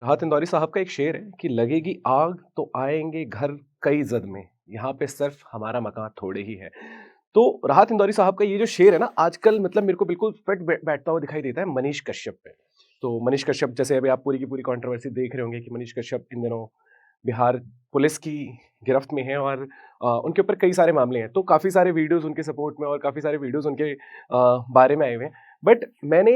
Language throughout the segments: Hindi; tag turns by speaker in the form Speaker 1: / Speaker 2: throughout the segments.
Speaker 1: राहत इंदौरी साहब का एक शेर है कि लगेगी आग तो आएंगे घर कई जद में, यहाँ पे सिर्फ हमारा मकान थोड़े ही है। तो राहत इंदौरी साहब का ये जो शेर है ना, आजकल मतलब मेरे को बिल्कुल फिट बैठता हुआ दिखाई देता है मनीष कश्यप पे। तो मनीष कश्यप जैसे अभी आप पूरी की पूरी कंट्रोवर्सी देख रहे होंगे कि मनीष कश्यप इन दिनों बिहार पुलिस की गिरफ्त में हैं और उनके ऊपर कई सारे मामले हैं। तो काफ़ी सारे वीडियोज़ उनके सपोर्ट में और काफ़ी सारे वीडियोज़ उनके बारे में आए हुए हैं। बट मैंने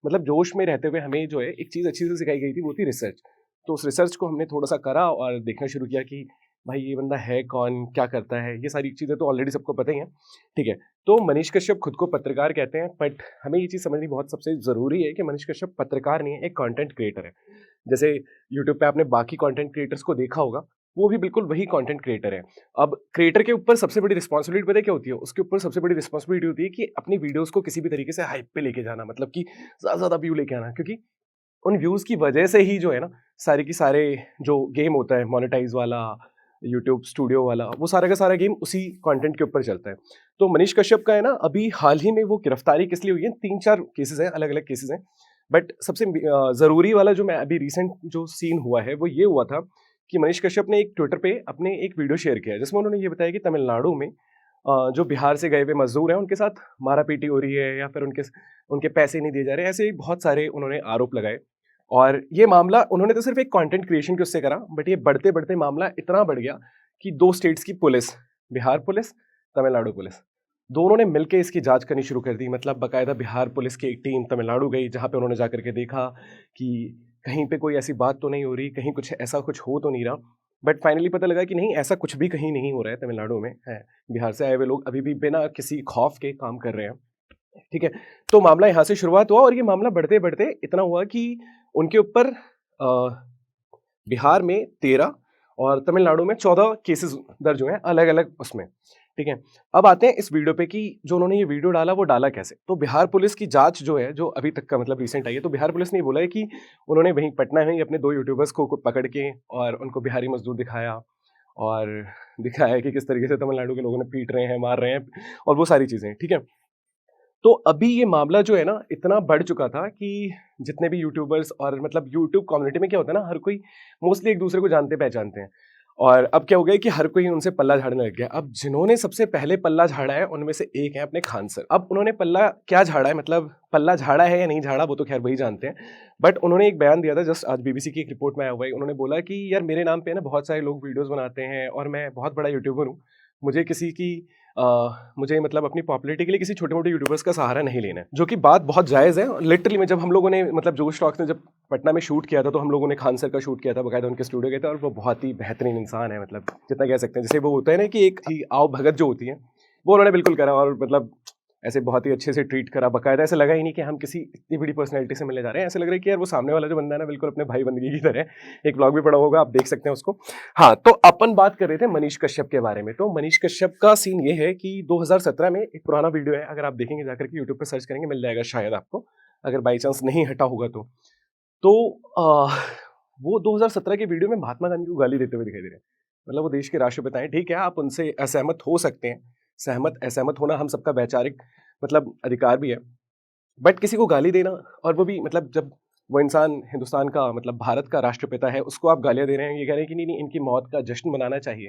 Speaker 1: मतलब जोश में रहते हुए हमें जो है एक चीज़ अच्छी से सिखाई गई थी, वो थी रिसर्च। तो उस रिसर्च को हमने थोड़ा-सा करा और देखना शुरू किया कि भाई ये बंदा है कौन? क्या करता है? ये सारी चीज़ें तो ऑलरेडी सबको पता ही हैं, ठीक है। तो मनीष कश्यप खुद को पत्रकार कहते हैं, बट हमें ये चीज़ समझनी बहुत सबसे ज़रूरी है कि मनीष कश्यप पत्रकार नहीं है, एक कंटेंट क्रिएटर है। जैसे यूट्यूब पे आपने बाकी कंटेंट क्रिएटर्स को देखा होगा, वो भी बिल्कुल वही कंटेंट क्रिएटर है। अब क्रिएटर के ऊपर सबसे बड़ी रिस्पॉन्सिबिलिटी पता है क्या होती है? उसके ऊपर सबसे बड़ी रिस्पॉन्सिबिलिटी होती है कि अपनी वीडियोज़ को किसी भी तरीके से हाइप पे लेके जाना, मतलब कि ज़्यादा से ज़्यादा व्यू लेके आना, क्योंकि उन व्यूज़ की वजह से ही जो है ना, सारे की सारे जो गेम होता है मोनेटाइज़ वाला, यूट्यूब स्टूडियो वाला, वो सारा का सारा गेम उसी कंटेंट के ऊपर चलता है। तो मनीष कश्यप का है ना, अभी हाल ही में वो गिरफ्तारी किस लिए हुई है, 3-4 केसेज़ हैं, अलग-अलग केसेज़ हैं। बट सबसे ज़रूरी वाला जो मैं अभी रिसेंट जो सीन हुआ है, वो ये हुआ था कि मनीष कश्यप ने एक ट्विटर पे अपने एक वीडियो शेयर किया है, जिसमें उन्होंने ये बताया कि तमिलनाडु में जो बिहार से गए हुए मज़दूर हैं, उनके साथ मारा-पीटी हो रही है या फिर उनके उनके पैसे नहीं दिए जा रहे हैं। ऐसे ही बहुत सारे उन्होंने आरोप लगाए। और ये मामला उन्होंने तो सिर्फ़ एक कंटेंट क्रिएशन के उससे करा, बट ये बढ़ते-बढ़ते मामला इतना बढ़ गया कि 2 स्टेट्स की police, Bihar police, Tamil Nadu police, दोनों ने मिलके इसकी जाँच करनी शुरू कर दी। मतलब बाकायदा बिहार पुलिस की एक टीम तमिलनाडु गई, जहाँ पे उन्होंने जाकर के देखा कि कहीं पे कोई ऐसी बात तो नहीं हो रही, कहीं कुछ ऐसा कुछ हो तो नहीं रहा। बट फाइनली पता लगा कि नहीं, ऐसा कुछ भी कहीं नहीं हो रहा है, तमिलनाडु में है। बिहार से आए हुए लोग अभी भी बिना किसी खौफ के काम कर रहे हैं। ठीक है? तो मामला यहाँ से शुरुआत हुआ और ये मामला बढ़ते-बढ़ते इतना हुआ कि उनके ऊपर बिहार में 13 और तमिलनाडु में 14 केसेज़ दर्ज हुए हैं अलग-अलग उसमें, ठीक है? अब आते हैं इस वीडियो पे कि जो उन्होंने ये वीडियो डाला वो डाला कैसे? तो बिहार पुलिस की जाँच जो है, जो अभी तक का मतलब रिसेंट आई है, तो बिहार पुलिस ने ये बोला है कि उन्होंने वहीं पटना में ही अपने 2 यूट्यूबर्स को पकड़ के और उनको बिहारी मज़दूर दिखाया और दिखाया कि किस तरीके से तमिलनाडु के लोगों ने पीट रहे हैं, मार रहे हैं और वो सारी चीज़ें, ठीक है? तो अभी ये मामला जो है ना, इतना बढ़ चुका था कि जितने भी यूट्यूबर्स और मतलब यूट्यूब कम्युनिटी में क्या होता है ना, हर कोई मोस्टली एक दूसरे को जानते पहचानते हैं और अब क्या हो गया कि हर कोई उनसे पल्ला झाड़ने लग गया। अब जिन्होंने सबसे पहले पल्ला झाड़ा है उनमें से एक है अपने खान सर। अब उन्होंने पल्ला क्या झाड़ा है, मतलब पल्ला झाड़ा है या नहीं झाड़ा, वो तो खैर वही जानते हैं। बट उन्होंने एक बयान दिया था, जस्ट आज बीबीसी की एक रिपोर्ट में आया हुआ है। उन्होंने बोला कि यार मेरे नाम पे ना बहुत सारे लोग वीडियोस बनाते हैं और मैं बहुत बड़ा यूट्यूबर हूँ, मुझे किसी की मुझे मतलब अपनी पॉपुलैरिटी के लिए किसी छोटे-मोटे यूट्यूबर्स का सहारा नहीं लेना है, जो कि बात बहुत जायज़ है। लिटरली में जब हम लोगों ने मतलब जोश टॉक्स ने जब पटना में शूट किया था, तो हम लोगों ने खान सर का शूट किया था, बाकायदा उनके स्टूडियो गए थे और वो बहुत ही बेहतरीन इंसान है, मतलब जितना कह सकते हैं। जैसे वो होता है ना कि एक थी आओ भगत जो होती है, वो उन्होंने बिल्कुल करा और मतलब ऐसे बहुत ही अच्छे से ट्रीट करा। बाकायदा ऐसा लगा ही नहीं कि हम किसी इतनी बड़ी पर्सनैलिटी से मिलने जा रहे हैं। ऐसा लग रहा है कि यार वो सामने वाला जो बंदा है ना, बिल्कुल अपने भाई बंदगी की तरह है। एक व्लॉग भी पड़ा होगा, आप देख सकते हैं उसको। हाँ, तो अपन बात कर रहे थे मनीष कश्यप के बारे में। तो मनीष कश्यप का सीन ये है कि 2017 में एक पुराना वीडियो है, अगर आप देखेंगे जाकर के यूट्यूब पे सर्च करेंगे मिल जाएगा शायद आपको, अगर बाय चांस नहीं हटा होगा तो। तो वो 2017 के वीडियो में महात्मा गांधी को गाली देते हुए दिखाई दे रहे हैं। मतलब वो देश के राष्ट्रपिता हैं, ठीक है, आप उनसे असहमत हो सकते हैं। सहमत असहमत होना हम सबका वैचारिक मतलब अधिकार भी है। बट किसी को गाली देना, और वो भी मतलब जब वो इंसान हिंदुस्तान का मतलब भारत का राष्ट्रपिता है, उसको आप गालियाँ दे रहे हैं, ये कह रहे हैं कि नहीं-नहीं इनकी मौत का जश्न मनाना चाहिए।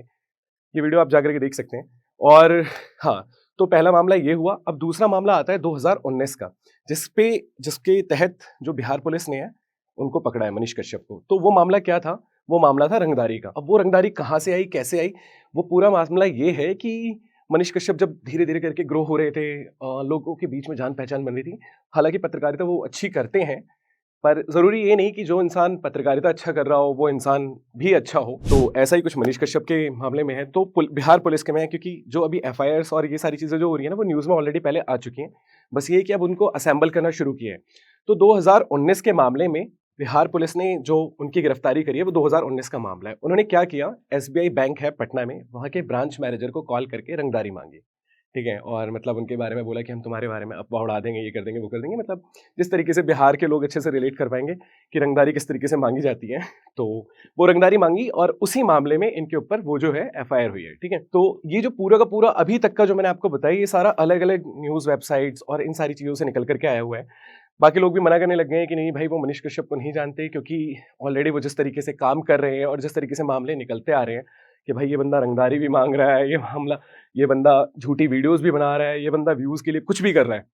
Speaker 1: ये वीडियो आप जाकर के देख सकते हैं। और हाँ, तो पहला मामला ये हुआ। अब दूसरा मामला आता है 2019 का, जिसके तहत जो बिहार पुलिस ने है, उनको पकड़ा है मनीष कश्यप को। तो वो मामला क्या था? वो मामला था रंगदारी का। अब वो रंगदारी कहाँ से आई, कैसे आई? वो पूरा मामला ये है कि मनीष कश्यप जब धीरे-धीरे करके ग्रो हो रहे थे, लोगों के बीच में जान-पहचान बन रही थी। हालाँकि पत्रकारिता वो अच्छी करते हैं, पर ज़रूरी ये नहीं कि जो इंसान पत्रकारिता अच्छा कर रहा हो, वो इंसान भी अच्छा हो। तो ऐसा ही कुछ मनीष कश्यप के मामले में है। तो बिहार पुलिस के में है, क्योंकि जो अभी एफआईआर्स और ये सारी चीज़ें जो हो रही है ना, वो न्यूज़ में ऑलरेडी पहले आ चुकी हैं। बस ये है कि अब उनको असेंबल करना शुरू किया है। तो 2019 के मामले में बिहार पुलिस ने जो उनकी गिरफ्तारी करी है, वो 2019 का मामला है। उन्होंने क्या किया, एसबीआई बैंक है पटना में, वहाँ के ब्रांच मैनेजर को कॉल करके रंगदारी माँगी। ठीक है? और मतलब उनके बारे में बोला कि हम तुम्हारे बारे में अफ़वाह उड़ा देंगे, ये कर देंगे, वो कर देंगे। मतलब जिस तरीके से बिहार के लोग अच्छे से रिलेट कर पाएँगे कि रंगदारी किस तरीके से माँगी जाती है। तो वो रंगदारी माँगी और उसी मामले में इनके ऊपर वो जो है एफआईआर हुई है, ठीक है? तो ये जो पूरा का पूरा अभी तक का जो मैंने आपको बताया, ये सारा अलग-अलग न्यूज़ वेबसाइट्स और इन सारी चीज़ों से निकल कर के आया हुआ है। बाकी लोग भी मना करने लग गए हैं कि नहीं भाई वो मनीष कश्यप को नहीं जानते, क्योंकि ऑलरेडी वो जिस तरीके से काम कर रहे हैं और जिस तरीके से मामले निकलते आ रहे हैं कि भाई ये बंदा रंगदारी भी मांग रहा है, ये बंदा झूठी वीडियोस भी बना रहा है, ये बंदा व्यूज के लिए कुछ भी कर रहा है।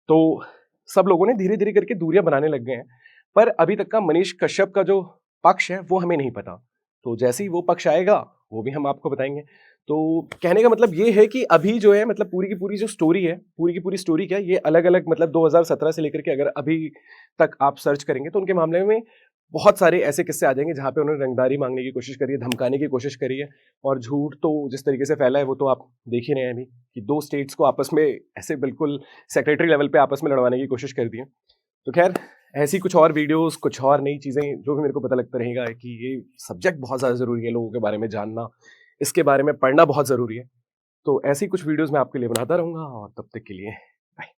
Speaker 1: तो सब लोगों ने धीरे धीरे करके दूरियां बनाने लग गए हैं। पर अभी तक का मनीष कश्यप का जो पक्ष है वो हमें नहीं पता। तो जैसे ही वो पक्ष आएगा वो भी हम आपको बताएंगे। तो कहने का मतलब ये है कि अभी जो है मतलब पूरी की पूरी जो स्टोरी है, पूरी की पूरी स्टोरी क्या है, ये अलग-अलग मतलब 2017 से लेकर के अगर अभी तक आप सर्च करेंगे तो उनके मामले में बहुत सारे ऐसे किस्से आ जाएँगे जहाँ पे उन्होंने रंगदारी माँगने की कोशिश करी है, धमकाने की कोशिश करी है और झूठ तो जिस तरीके से फैला है वो तो आप देख ही रहे हैं अभी कि 2 स्टेट्स को आपस में ऐसे बिल्कुल सेक्रेटरी लेवल पे आपस में लड़वाने की कोशिश कर दी है। तो ख़ैर ऐसी कुछ और वीडियोज़, कुछ और नई चीज़ें जो भी मेरे को पता लगता रहेगा कि ये सब्जेक्ट बहुत ज़्यादा ज़रूरी है लोगों के बारे में जानना, इसके बारे में पढ़ना बहुत ज़रूरी है। तो ऐसी कुछ वीडियोज़ मैं आपके लिए बनाता रहूँगा और तब तक के लिए बाय।